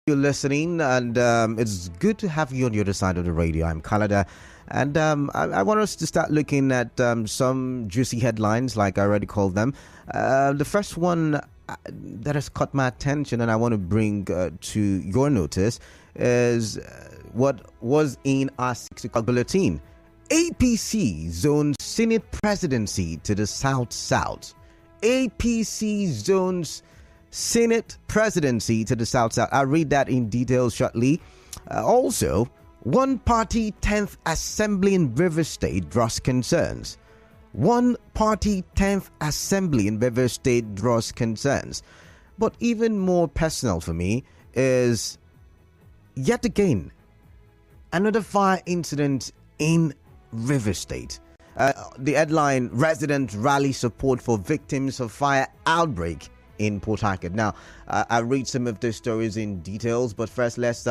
you're listening, and it's good to have you on the other side of the radio. I'm Kalada, and I want us to start looking at some juicy headlines, like I already called them. The first one that has caught my attention and I want to bring to your notice is what was in our 6 o'clock bulletin. APC zones Senate presidency to the South-South. APC zones Senate presidency to the South-South. I'll read that in detail shortly. Also, one party 10th assembly in Rivers State draws concerns. One party 10th assembly in Rivers State draws concerns. But even more personal for me is, yet again, another fire incident in Rivers State. The headline, resident rally support for victims of fire outbreak in Port Harcourt. Now, I'll read some of those stories in details, but first let's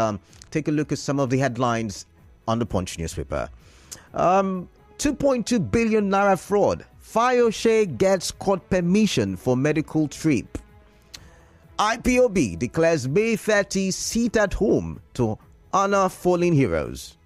take a look at some of the headlines on the Punch newspaper. 2.2 billion naira fraud. Fayose gets court permission for medical trip. IPOB declares May 30 seat at home to honor fallen heroes.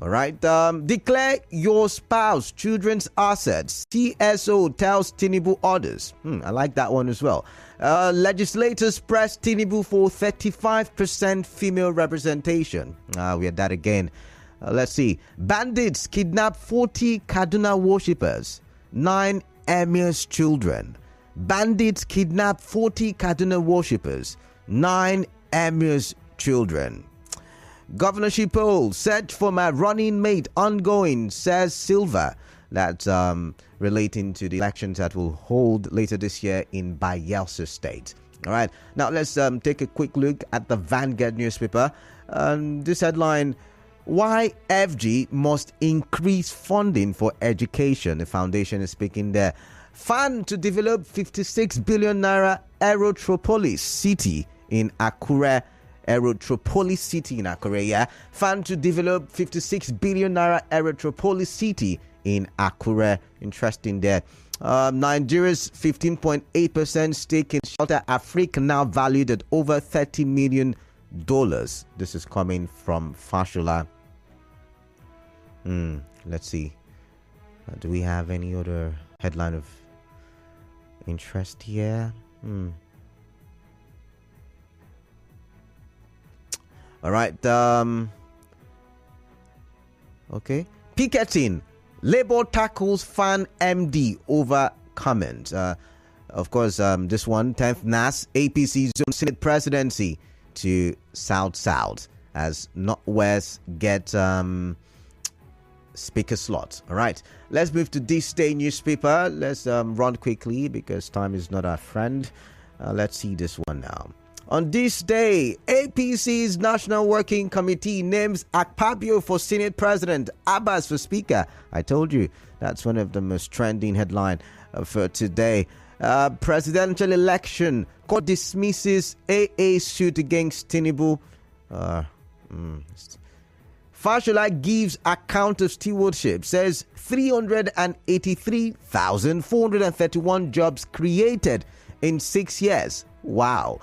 All right. Declare your spouse children's assets. CSO tells Tinubu orders. I like that one as well. Legislators press Tinubu for 35% female representation. We had that again. Let's see. Bandits kidnap 40 Kaduna worshippers. 9 Emir's children. Bandits kidnap 40 Kaduna worshippers. 9 Emir's children. Governorship poll, search for my running mate ongoing, says Silva. That's relating to the elections that will hold later this year in Bayelsa State. All right, now let's take a quick look at the Vanguard newspaper. This headline, why FG must increase funding for education. The foundation is speaking there. Fund to develop 56 billion naira Aerotropolis city in Akure. Aerotropolis city in Akure, yeah. Fund to develop 56 billion naira Aerotropolis city in Akure. Interesting there. Nigeria's 15.8% stake in Shelter Africa now valued at over $30 million. This is coming from Fashola. Let's see. Do we have any other headline of interest here? All right. Okay. Picketing. Labour tackles fan MD over comment. Of course, this one, 10th NAS, APC zone Senate presidency to South-South as Northwest get speaker slot. All right. Let's move to this day newspaper. Let's run quickly because time is not our friend. Let's see this one now. On this day, APC's National Working Committee names Akpabio for Senate President, Abbas for Speaker. I told you, that's one of the most trending headlines for today. Presidential election, court dismisses AA suit against Tinubu. Fashola gives account of stewardship, says 383,431 jobs created in 6 years. Wow.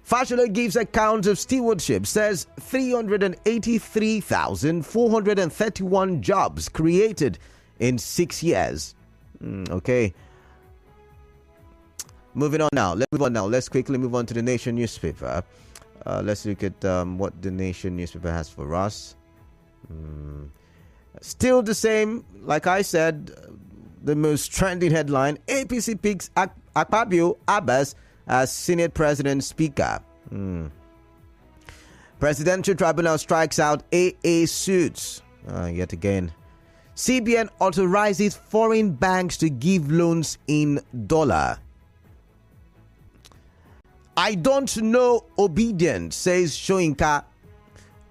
Fashola gives account of stewardship, says 383,431 jobs created in 6 years. Okay. Moving on now. Let's quickly move on to the Nation newspaper. Let's look at what the Nation newspaper has for us. Still the same, like I said, the most trending headline, APC picks Akpabio Abbas as Senate President Speaker. Presidential Tribunal strikes out AA suits. Yet again. CBN authorizes foreign banks to give loans in dollar. I don't know obedience, says Shoinka.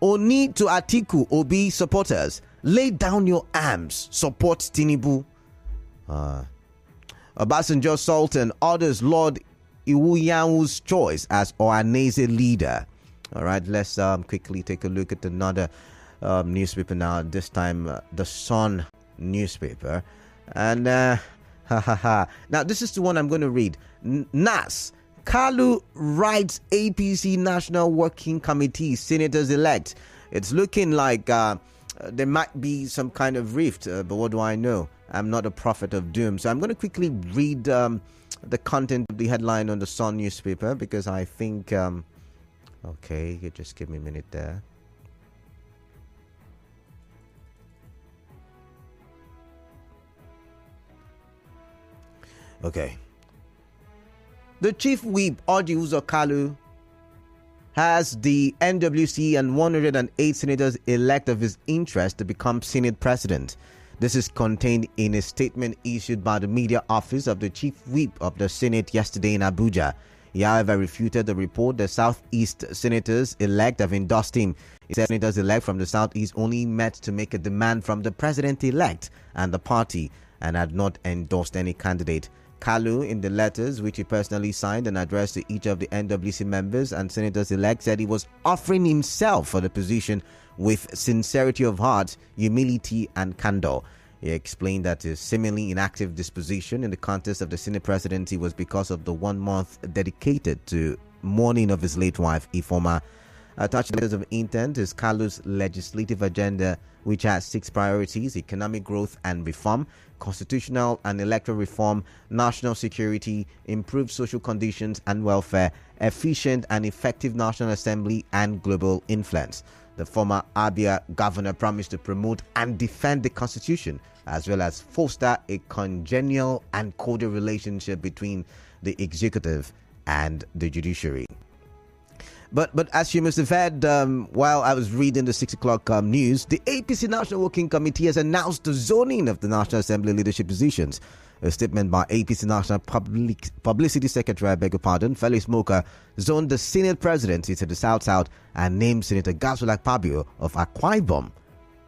Oni to Atiku Obi supporters. Lay down your arms. Support Tinubu. Obasanjo Sultan orders Lord Iwuyanwu's choice as Ohanaeze leader. All right, let's quickly take a look at another newspaper now. This time, the Sun newspaper. And now this is the one I'm going to read. NAS Kalu writes APC National Working Committee senators-elect. It's looking like there might be some kind of rift, but what do I know? I'm not a prophet of doom. So I'm going to quickly read the content of the headline on the Sun newspaper because I think... okay, you just give me a minute there. Okay. The Chief Whip, Orji Uzor Kalu, has the NWC and 108 senators elect of his interest to become Senate President. This is contained in a statement issued by the media office of the Chief Whip of the Senate yesterday in Abuja. He, however, refuted the report the Southeast senators-elect have endorsed him. He said senators-elect from the Southeast only met to make a demand from the President-elect and the party and had not endorsed any candidate. Kalu, in the letters which he personally signed and addressed to each of the NWC members and senators-elect, said he was offering himself for the position with sincerity of heart, humility and candor. He explained that his seemingly inactive disposition in the contest of the Senate presidency was because of the 1 month dedicated to mourning of his late wife, Ifeoma. Attached letters of intent is Kalu's legislative agenda, which has 6 priorities: economic growth and reform, constitutional and electoral reform, national security, improved social conditions and welfare, efficient and effective National Assembly, and global influence. The former Abia governor promised to promote and defend the constitution, as well as foster a congenial and cordial relationship between the executive and the judiciary. But as you must have heard while I was reading the 6 o'clock news, the APC National Working Committee has announced the zoning of the National Assembly leadership positions. A statement by APC National Publicity Secretary, Felix Moka, zoned the Senate presidency to the South and named Senator Godswill Akpabio of Akwa Ibom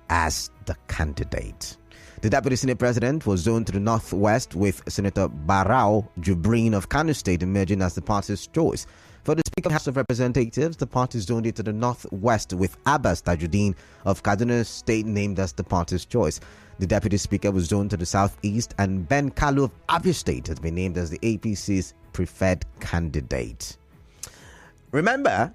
as the candidate. The Deputy Senate President was zoned to the Northwest, with Senator Barau Jubrin of Kano State emerging as the party's choice. For the Speaker of the House of Representatives, the party zoned it to the Northwest, with Abbas Tajuddin of Kaduna State named as the party's choice. The Deputy Speaker was zoned to the Southeast, and Ben Kalu of Abia State has been named as the APC's preferred candidate. Remember,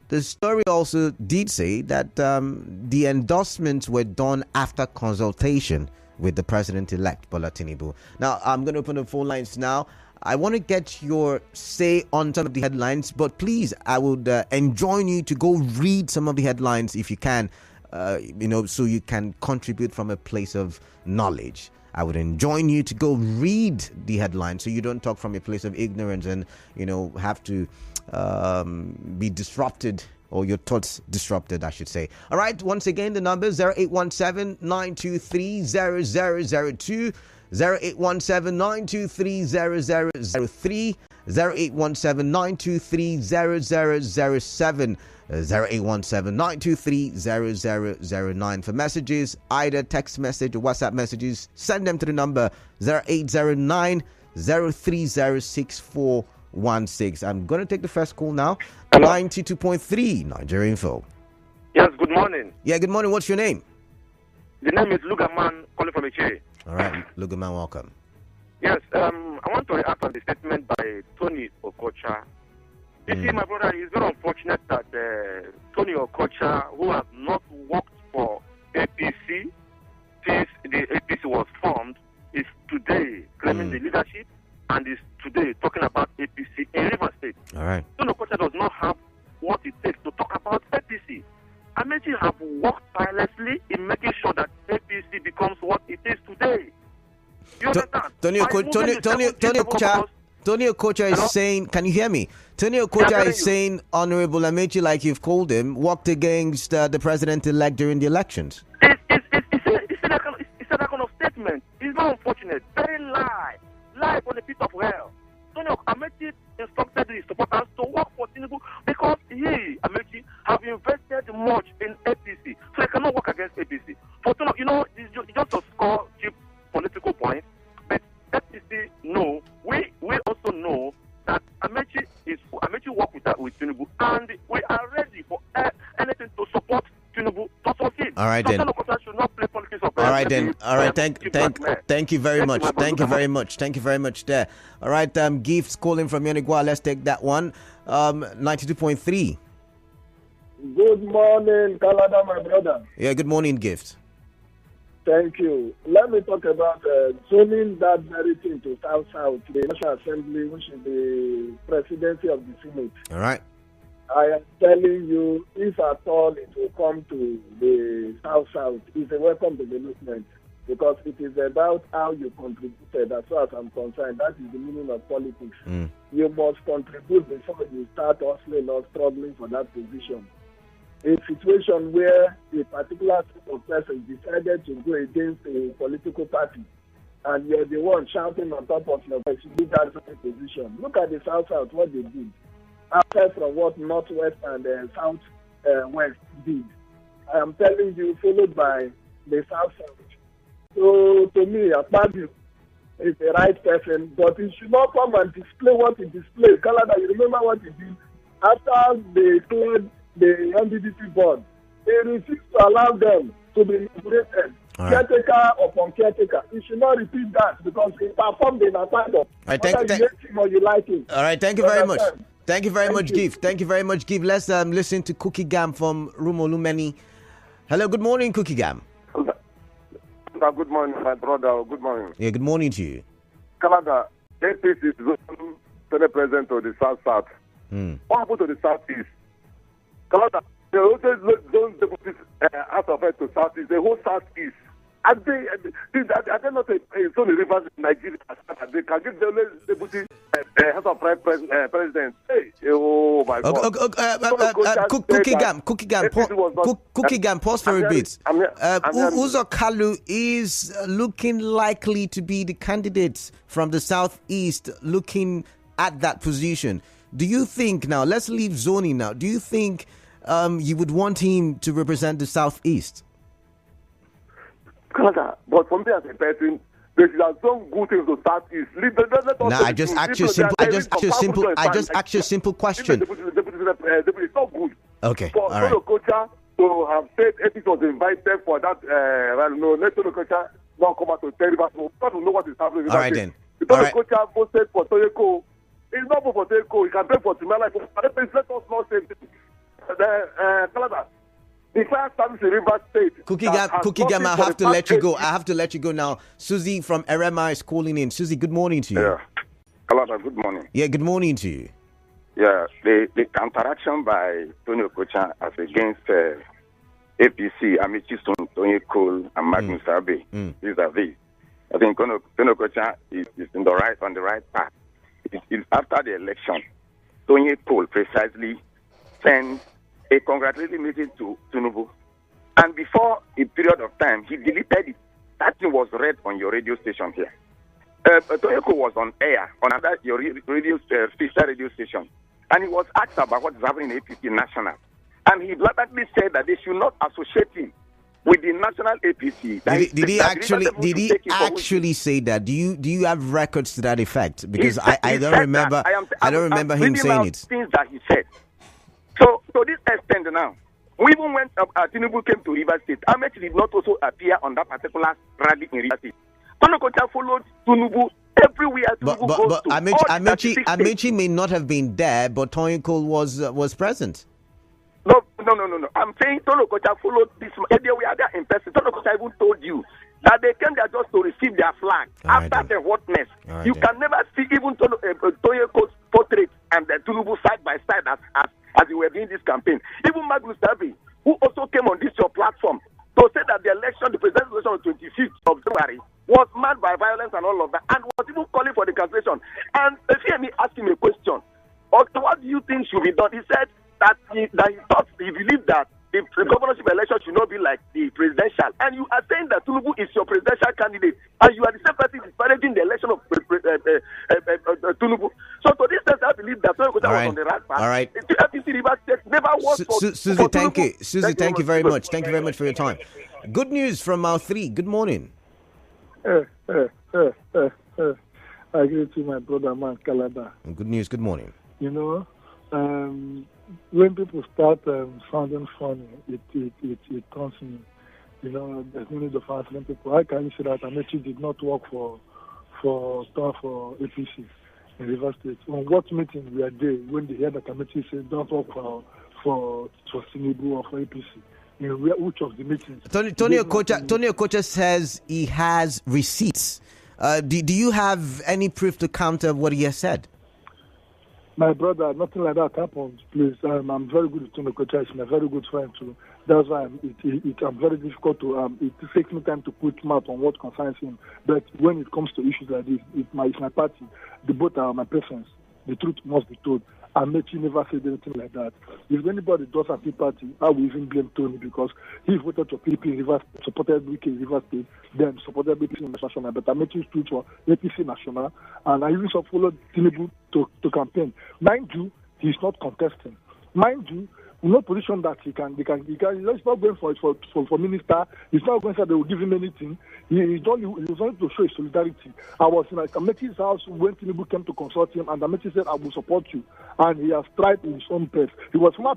the story also did say that the endorsements were done after consultation with the President-elect Bola Tinubu. Now, I'm going to open the phone lines now. I want to get your say on some of the headlines, but please, I would enjoin you to go read some of the headlines if you can, so you can contribute from a place of knowledge. I would enjoin you to go read the headlines so you don't talk from a place of ignorance and, have to be disrupted, or your thoughts disrupted, I should say. All right, once again, the number is 0817-923-0002, 0817-923-0003, 0817-923-0007, 0817-923-0009. For messages, either text message or WhatsApp messages, send them to the number 0809-0306416. I'm going to take the first call now. 92.3 Nigeria Info. Yes, good morning. Yeah, good morning. What's your name? The name is Lugaman, calling from Iche. All right, Lugaman, welcome. Yes, I want to react on the statement by Tony Okocha. You see, my brother, it's very unfortunate that Tony Okocha, who has not worked for APC since the APC was formed, is today claiming the leadership and is today talking about APC in Rivers State. All right. Tony Okocha does not have what it takes to talk about APC. Amechi have worked tirelessly in making sure that APC becomes what it is today. You understand? Tony Okocha is saying, can you hear me? Tony Okocha is saying, Honorable Amechi, like you've called him, worked against the president-elect during the elections. It's a kind of statement. It's very unfortunate. Very lie on the pit of hell. Tony Amechi instructed his supporters to work for Tinubu because he, Amechi, have invested much in APC. So he cannot work against APC. For Tony, it's just to score cheap political points. But APC know, we also know that Amechi work with Tinubu, and we are ready for anything to support Tinubu to succeed. All right, then. Should not play politics of right then. All right. Thank you very much. Thank you very much. Thank you very much there. All right. Gifts calling from Yanigua. Let's take that one. 92.3. Good morning, Kalada, my brother. Yeah. Good morning, Gift. Thank you. Let me talk about zoning that very thing to South, the National Assembly, which is the presidency of the Senate. All right. I am telling you, if at all it will come to the South, it's a welcome development because it is about how you contributed. As far as I'm concerned, that is the meaning of politics. You must contribute before you start hustling or struggling for that position. A situation where a particular group of persons decided to go against a political party and you're the one shouting on top of your voice, you do that position. Look at the South, what they did. Aside from what Northwest and Southwest did. I am telling you, followed by the South. So to me, Akpabio is the right person, but he should not come and display what he displayed. Canada, you remember what he did? After they cleared the NDDC board, they refused to allow them to be liberated. Right. Caretaker upon caretaker. You should not repeat that because he performed in a kind of whether you hate him or you like him. All right, thank you very much. Thank you very much, Gift. Thank you very much, Gift. Let's listen to Cookie Gam from Rumolumeni. Hello, good morning, Cookie Gam. Good morning, my brother. Good morning. Yeah, good morning to you. Canada, APC is the president of the South. What happened to the Southeast? Canada, they always don't put this out of it to Southeast, the whole Southeast. Are they not so the rivers in Nigeria? They can give the deputy head of president. Hey, oh my God! Cookie Gam, pause for a bit. Uzo Kalu is looking likely to be the candidate from the Southeast, looking at that position. Do you think now? Let's leave zoning now. Do you think you would want him to represent the Southeast? Canada, but for me as a person, there are some good things to Southeast. I just asked you a simple question. It's not good. Okay, for all right. Kocha to have said it was invited for that, Neto Kocha not come out to tell us. We don't know what is happening. All right then. All right. Kocha voted for Toyeko. It's not for Toyeko. He can pay for Timala. Let us not say Canada. The class service in River State. Cookie Gam, I have to let you go. I have to let you go now. Susie from RMI is calling in. Susie, good morning to you. Yeah. Hello, good morning. Yeah, good morning to you. Yeah, the counteraction by Tony Okocha as against APC, Amici Stone, Tony Cole, and Magnus Abe, vis-a-vis. I think Tony Okocha is on the right path. It's after the election, Tony Cole precisely sent a congratulatory message to Tinubu. And before a period of time, he deleted it. That thing was read on your radio station here. Toyoko was on air on your radio station. And he was asked about what is happening in APC National. And he blatantly said that they should not associate him with the national APC. Did he actually say that? Do you have records to that effect? Because I don't remember. I don't remember him saying it. Things that he said. So to this extent now, even when Tinubu came to River State, Amechi did not also appear on that particular rally in River State. Tonokocha followed Tinubu everywhere Tinubu goes to. Amechi may not have been there, but Toyinko was present. No. I'm saying Tonokocha followed this. They were there in person. Tonokocha even told you that they came there just to receive their flag. After the hotness, you can never see even Toyinko's portrait and the Tinubu side by side as you were doing this campaign. Even Magnus Abe, who also came on this your platform to say that the presidential election on 25th of February was marked by violence and all of that, and was even calling for the cancellation. And if you hear me ask him a question, okay, what do you think should be done? He said that he believed that the governorship election should not be like the presidential. And you are saying that Tinubu is your presidential candidate, and you are the same person disparaging the election of Tinubu. So to this extent, I believe that Tinubu was on the right path. All right. The FPC River State never was Susie, thank you. Susie, thank you very much. Thank you very much for your time. Good news from Mouth 3. Good morning. I agree to my brother, man, Kalada. Good news. Good morning. You know, when people start sounding funny, it turns me. there's no need of answering people. How can you say that Amechi did not work for APC in Rivers State? On what meeting were they when they heard that Amechi said don't work for Tinubu or for APC? In which of the meetings? Tony Okocha says he has receipts. Do you have any proof to counter what he has said? My brother, nothing like that happened. Please, I'm very good with Tony Okocha. He's my very good friend too. That's why I'm very difficult to. It takes me time to put mouth on what concerns him. But when it comes to issues like this, it's my party. The both are my preference. The truth must be told. Amechi never said anything like that. If anybody does a party, I will even blame Tony because he voted for PDP in Rivers, supported Wike in Rivers State, then supported APC in National. But Amechi stood for APC National, and I even followed Tinubu to campaign. Mind you, he's not contesting. Mind you, no position that he can. He's not going for minister. He's not going to say they will give him anything. He was only to show his solidarity. I was in Amechi's house when Tinubu came to consult him, and Amechi said, "I will support you," and he has tried in his own best. He was former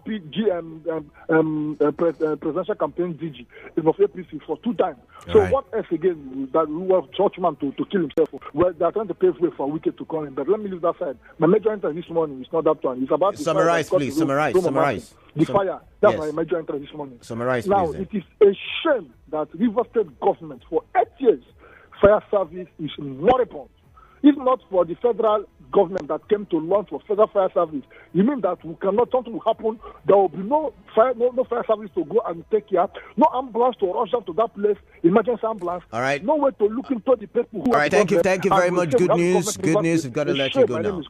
presidential campaign DG of APC for 2 times. So right. What else again that we want Churchman to kill himself? Well, they're trying to pave way for Wike to come in. But let me leave that side. My major interest this morning is not that one. It's about summarize, please. Summarize. The fire. That's my major interest this morning. Summarize, now, please, it is a shame that Rivers State government, for 8 years, fire service is moribund. If not for the federal government that came to launch for federal fire service, you mean that something will happen? There will be no fire service to go and take care. No ambulance to rush up to that place. Emergency ambulance. All right. No way to look into the people who. All right. Thank you very much. Good news. We've got to let you go now.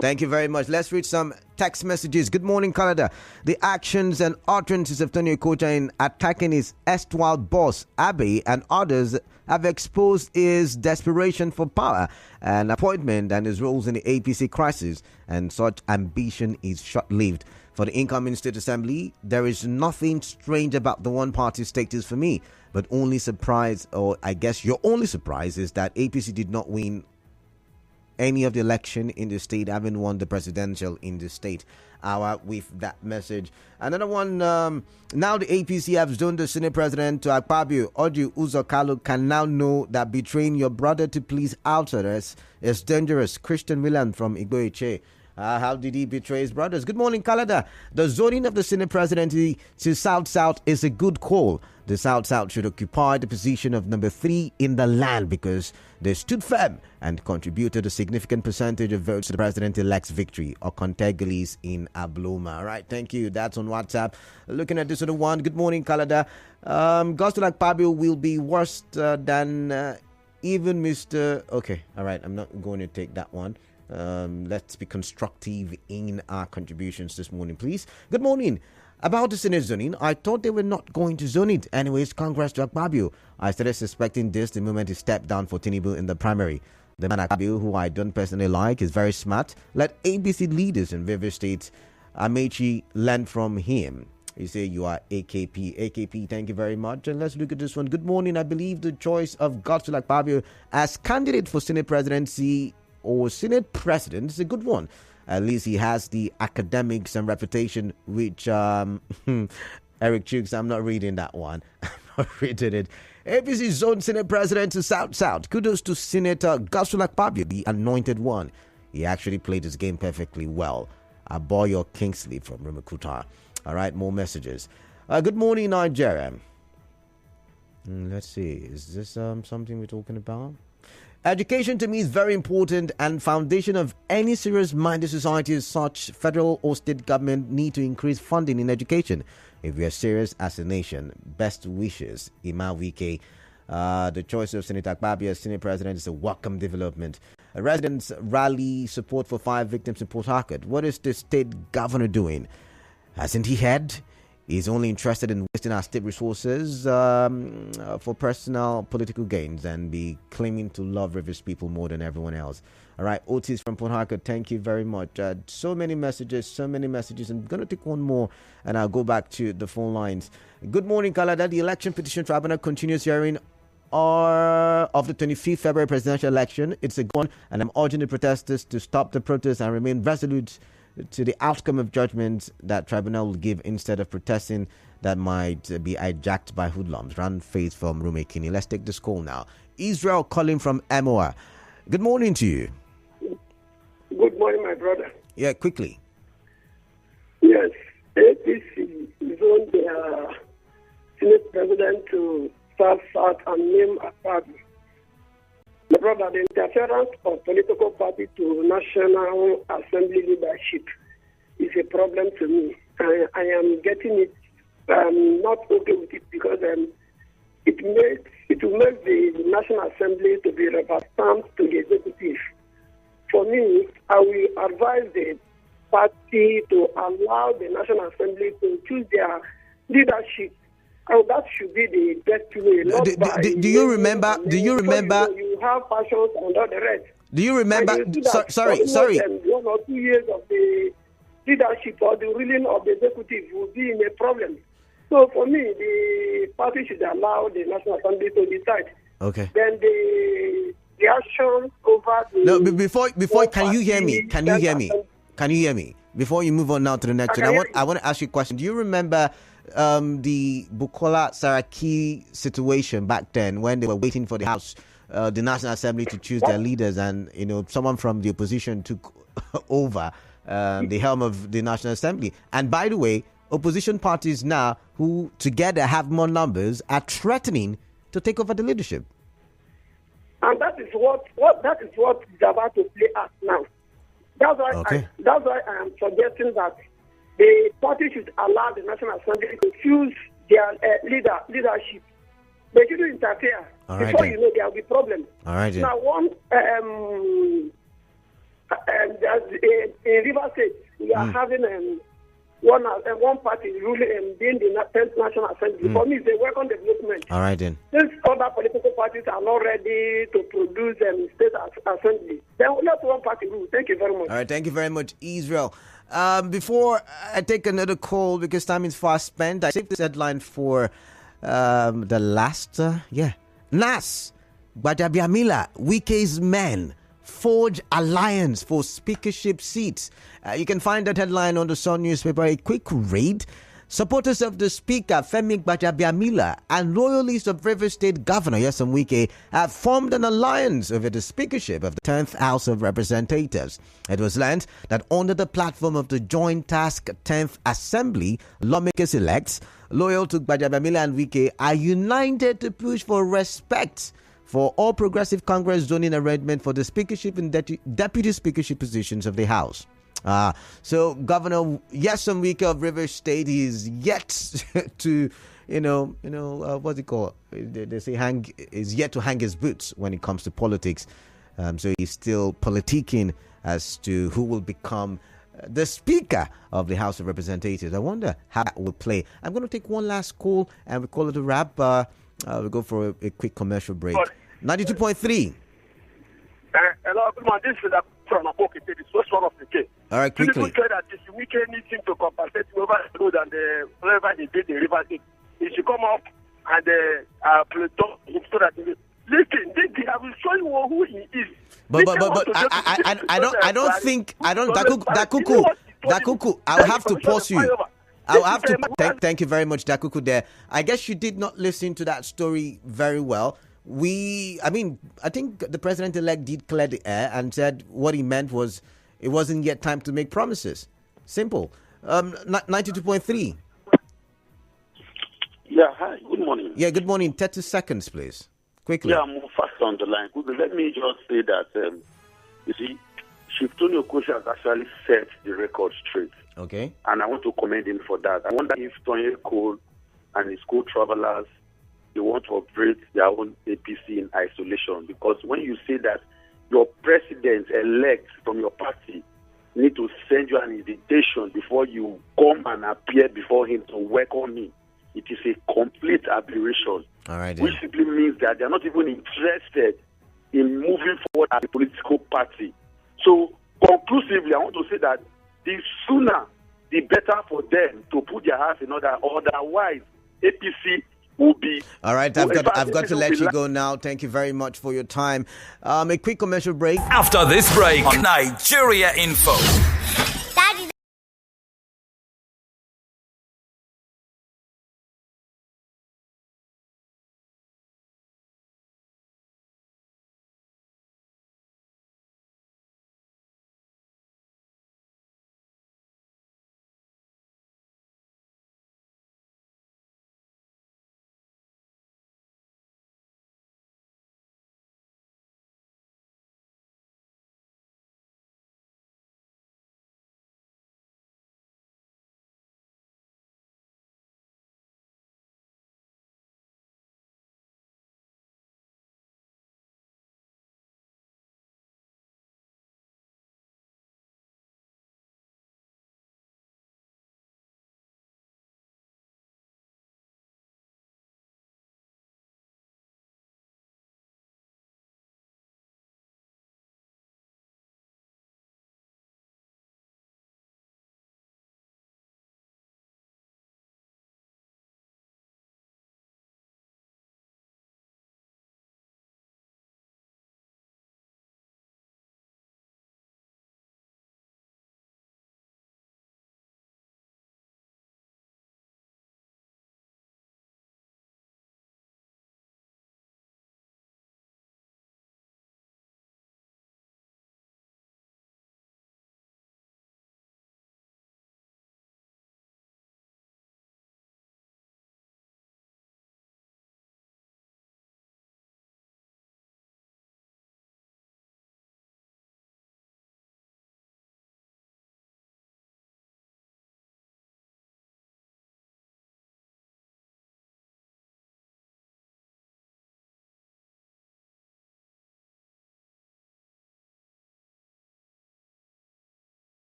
Thank you very much. Let's read some text messages. Good morning, Canada. The actions and utterances of Tony Okocha in attacking his erstwhile boss Abe and others have exposed his desperation for power and appointment and his roles in the APC crisis, and such ambition is short-lived. For the incoming State Assembly, there is nothing strange about the one-party status for me, but only surprise, or I guess your only surprise, is that APC did not win any of the election in the state, having won the presidential in the state. With that message. Another one, now the APC have zoned the Senate President to Akpabio. Odu Uzo Kalu can now know that betraying your brother to please outsiders is dangerous. Christian William from Igboeche. How did he betray his brothers? Good morning, Canada. The zoning of the Senate presidency to South-South is a good call. The South-South should occupy the position of number 3 in the land because they stood firm and contributed a significant percentage of votes to the president-elect's victory. Okontegelis in Abloma. All right, thank you. That's on WhatsApp. Looking at this other one. Good morning, Canada. Gospel Akpabio will be worse than even Mr. Okay, all right. I'm not going to take that one. Let's be constructive in our contributions this morning, please. Good morning. About the Senate zoning, I thought they were not going to zone it. Anyways, congrats to Akpabio. I started suspecting this the moment he stepped down for Tinubu in the primary. The man Akpabio, who I don't personally like, is very smart. Let ABC leaders in various states, Amechi, learn from him. You say you are AKP. AKP, thank you very much. And let's look at this one. Good morning. I believe the choice of Godswill Akpabio as candidate for Senate presidency or Senate president is a good one. At least he has the academics and reputation, which Eric Chooks, I'm not reading that one. I'm not reading it. APC zone Senate president to South-South. Kudos to Senator Godswill Akpabio, the anointed one. He actually played his game perfectly well. Aboyo Kingsley from Rumukuta. All right, more messages. Good morning, Nigeria. Let's see. Is this something we're talking about? Education to me is very important and foundation of any serious-minded society. As such, federal or state government need to increase funding in education if we are serious as a nation. Best wishes, Ima Wike. The choice of Senator Akpabio as Senate President is a welcome development. Residents rally support for 5 victims in Port Harcourt. What is the state governor doing? Hasn't he had? He's only interested in wasting our state resources for personal political gains and be claiming to love Rivers people more than everyone else. All right, Otis from Port Harcourt, thank you very much. So many messages. I'm going to take one more and I'll go back to the phone lines. Good morning, Canada. The Election Petition Tribunal continues hearing of the 25th February presidential election. It's a good one, and I'm urging the protesters to stop the protest and remain resolute to the outcome of judgment that tribunal will give instead of protesting that might be hijacked by hoodlums. Run Faith from Rumekini. Let's take this call now. Israel calling from Emoa. Good morning to you. Good morning, my brother. Yeah, quickly. Yes, APC is on their Senate president to start and name a party. My brother, the interference of political party to National Assembly leadership is a problem to me. I am getting it not okay with it because it will make the National Assembly to be rubber-stamped to the executive. For me, I will advise the party to allow the National Assembly to choose their leadership. And that should be the best way. Do you remember? You have passions and all the rest. Do you remember? Sorry. 1 or 2 years of the leadership or the ruling of the executive will be in a problem. So for me, the party should allow the National Assembly to decide. Okay. Then the action over the... No, before can you hear me? Can you hear me? Before you move on now to the next one, I want to ask you a question. Do you remember the Bukola Saraki situation back then when they were waiting for the House, the National Assembly to choose their leaders, and someone from the opposition took over the helm of the National Assembly? And by the way, opposition parties now, who together have more numbers, are threatening to take over the leadership. And that is what is about to play out now. That's why I am suggesting that the party should allow the National Assembly to choose their leadership. They shouldn't interfere. Before you know, there will be problems. All right. Now, in River State, we are having one party ruling being the 10th National Assembly. For me, it's a welcome development. All right, then. Since other political parties are not ready to produce state assembly, then let one party rule. Thank you very much. All right, thank you very much, Israel. Before I take another call, because time is fast spent, I saved this headline for the last, NAS, Gbajabiamila, Wike's men forge alliance for speakership seats. You can find that headline on the Sun newspaper. A quick read. Supporters of the Speaker, Femi Gbajabiamila, and loyalists of Rivers State Governor Nyesom Wike have formed an alliance over the speakership of the 10th House of Representatives. It was learned that under the platform of the Joint Task 10th Assembly, lawmakers-elects loyal to Gbajabiamila and Wike are united to push for respect for all Progressive Congress zoning arrangement for the speakership and deputy speakership positions of the House. So Governor Nyesom Wike of Rivers State is yet to, what's it called? They say is yet to hang his boots when it comes to politics. So he's still politicking as to who will become the Speaker of the House of Representatives. I wonder how that will play. I'm going to take one last call and we call it a wrap. We'll go for a quick commercial break. 92.3. Hello, good morning. This is from Apoke. This was one of the case. All right, quickly. People say that this weekend needs him to compensate whoever the road and wherever he did the river thing. He should come up and play him so that listen. They have been showing who he is. But I don't think Dakuku. I'll have to pause you. I'll have to thank you very much, Dakuku. There, I guess you did not listen to that story very well. I think the president-elect did clear the air and said what he meant was it wasn't yet time to make promises. Simple. 92.3. Yeah, hi. Good morning. Yeah, good morning. 30 seconds, please. Quickly. Yeah, I'm fast on the line. Let me just say that, you see, Chief Tony Okocha has actually set the record straight. Okay. And I want to commend him for that. I wonder if Tony Cole and his co-travelers, they want to operate their own APC in isolation. Because when you say that your president-elect from your party need to send you an invitation before you come and appear before him to welcome him, it is a complete aberration. All right, which simply means that they're not even interested in moving forward as a political party. So, conclusively, I want to say that the sooner, the better for them to put their house in order. Otherwise, APC will be... All right, I've got to let you go now. Thank you very much for your time. A quick commercial break. After this break, on Nigeria Info.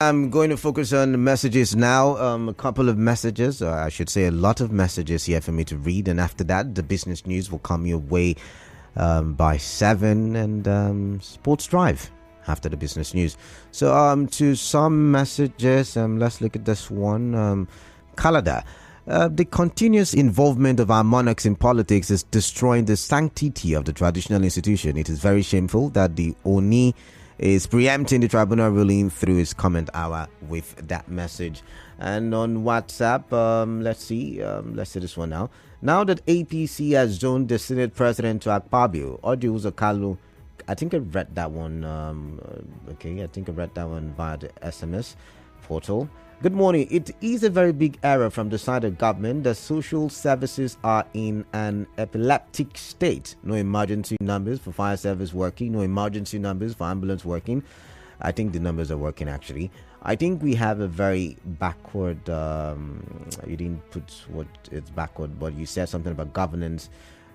I'm going to focus on messages now. A couple of messages, or I should say a lot of messages here for me to read. And after that, the business news will come your way by 7 and Sports Drive after the business news. So to some messages, let's look at this one. Kalada. The continuous involvement of our monarchs in politics is destroying the sanctity of the traditional institution. It is very shameful that the Oni is preempting the tribunal ruling through his comment hour with that message. And on WhatsApp, let's see this one now. Now that APC has zoned the Senate President to Akpabio, Odi Uzokalu, I think I read that one. I think I read that one via the SMS portal. Good morning. It is a very big error from the side of government. The social services are in an epileptic state. No emergency numbers for fire service working. No emergency numbers for ambulance working. I think the numbers are working actually. I think we have a very backward. You didn't put what it's backward, but you said something about governance,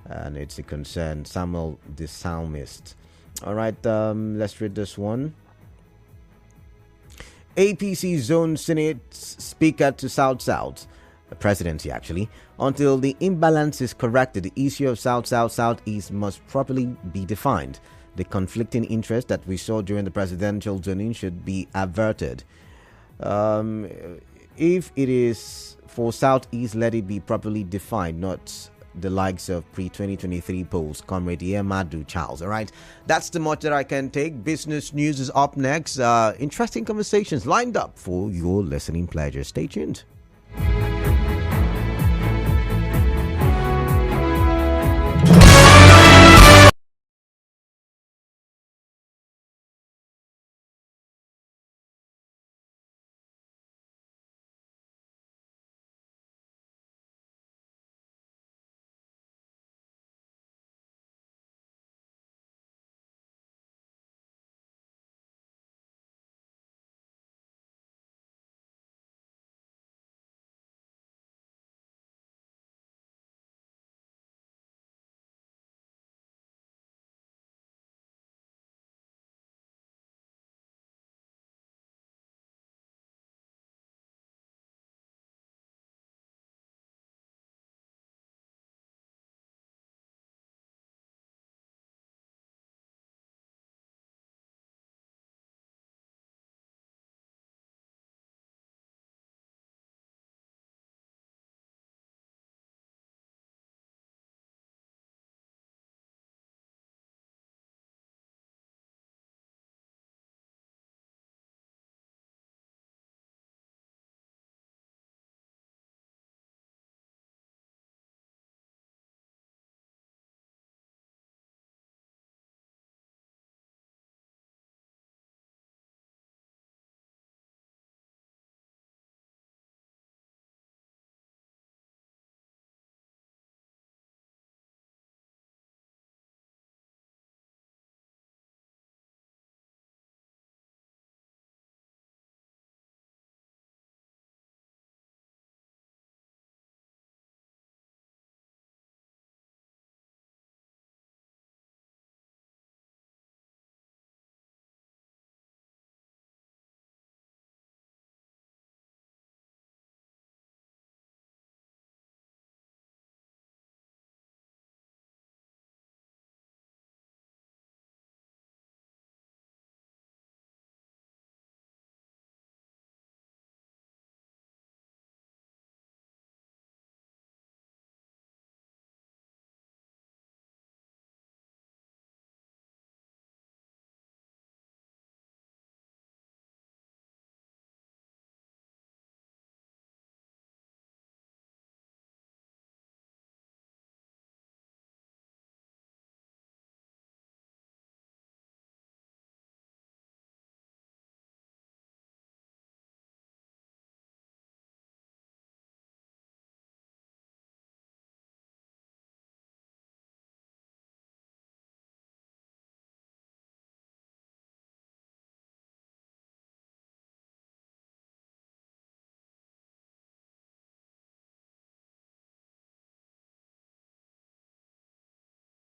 and it's a concern. Samuel the Psalmist. All right. Let's read this one. APC zone Senate Speaker to South-South, presidency actually. Until the imbalance is corrected, the issue of South-South-Southeast must properly be defined. The conflicting interest that we saw during the presidential zoning should be averted. If it is for Southeast, let it be properly defined, not the likes of pre-2023 polls. Comrade Madu Charles. All right, that's the much that I can take. Business news is up next. Interesting conversations lined up for your listening pleasure. Stay tuned.